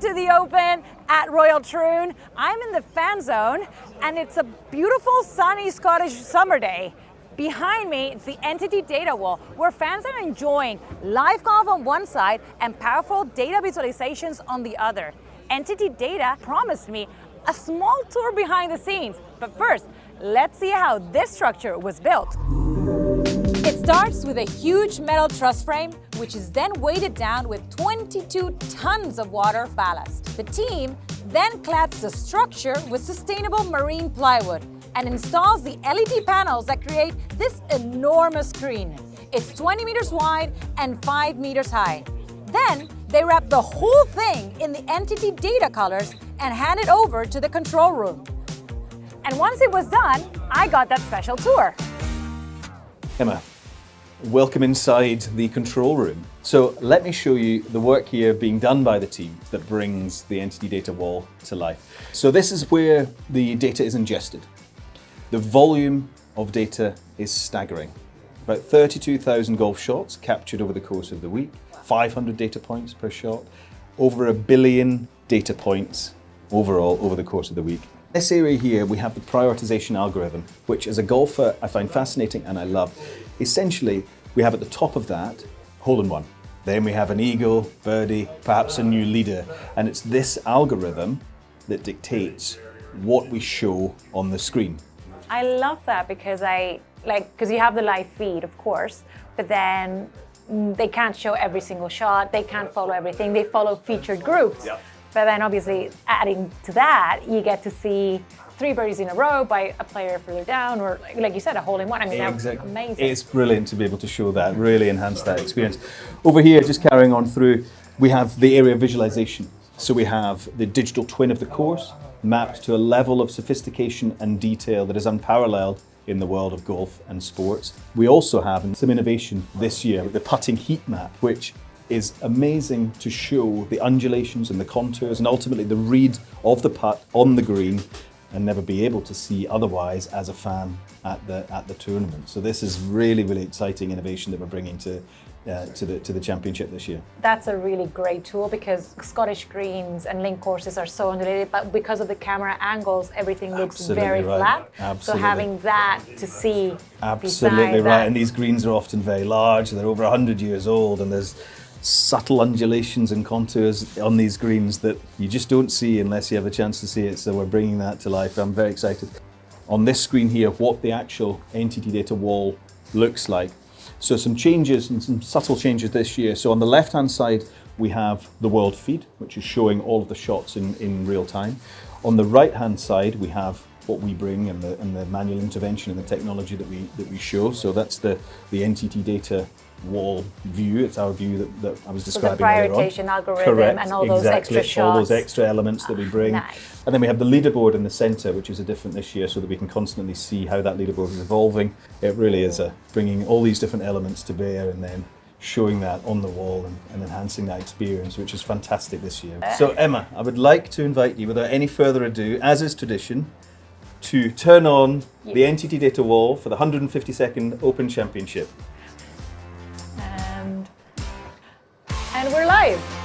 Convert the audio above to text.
to the Open at Royal Troon. I'm in the fan zone and it's a beautiful sunny Scottish summer day. Behind me, it's the NTT DATA Wall, where fans are enjoying live golf on one side and powerful data visualizations on the other. NTT Data promised me a small tour behind the scenes, but first, let's see how this structure was built. It starts with a huge metal truss frame, which is then weighted down with 22 tons of water ballast. The team then clads the structure with sustainable marine plywood and installs the LED panels that create this enormous screen. It's 20 meters wide and 5 meters high. Then they wrap the whole thing in the NTT Data colors and hand it over to the control room. And once it was done, I got that special tour. Emma, welcome inside the control room. So let me show you the work here being done by the team that brings the NTT Data Wall to life. So this is where the data is ingested. The volume of data is staggering. About 32,000 golf shots captured over the course of the week, 500 data points per shot, over 1 billion data points overall over the course of the week. This area here, we have the prioritization algorithm, which as a golfer I find fascinating and I love. Essentially, we have at the top of that, hole-in-one. Then we have an eagle, birdie, perhaps a new leader. And it's this algorithm that dictates what we show on the screen. I love that because because you have the live feed, of course, but then they can't show every single shot, they can't follow everything, they follow featured groups. Yep. But then obviously adding to that, you get to see 3 birdies in a row by a player further down, or like you said, a hole-in-one. I mean, exactly. That's amazing. It's brilliant to be able to show that, really enhance that experience. Over here, just carrying on through, we have the area visualization. So we have the digital twin of the course, mapped to a level of sophistication and detail that is unparalleled in the world of golf and sports. We also have some innovation this year with the putting heat map, which is amazing to show the undulations and the contours and ultimately the read of the putt on the green and never be able to see otherwise as a fan at the tournament. So this is really, really exciting innovation that we're bringing to the championship this year. That's a really great tool because Scottish greens and link courses are so undulated, but because of the camera angles, everything looks very flat. Absolutely. So having that to see absolutely right, and these greens are often very large, they're over 100 years old, and there's subtle undulations and contours on these greens that you just don't see unless you have a chance to see it, so we're bringing that to life. I'm very excited. On this screen here, what the actual NTT Data Wall looks like. So some changes and some subtle changes this year. So on the left-hand side, we have the world feed, which is showing all of the shots in real time. On the right-hand side, we have what we bring and the manual intervention and the technology that we show. So that's the NTT Data Wall view. It's our view that I was describing earlier on. So the prioritization algorithm. Correct, and all those extra shots. All those extra elements that we bring. Nice. And then we have the leaderboard in the center, which is a different this year, so that we can constantly see how that leaderboard is evolving. It really is bringing all these different elements to bear and then showing that on the wall and enhancing that experience, which is fantastic this year. So Emma, I would like to invite you, without any further ado, as is tradition, to turn on the NTT Data Wall for the 152nd Open Championship. And we're live.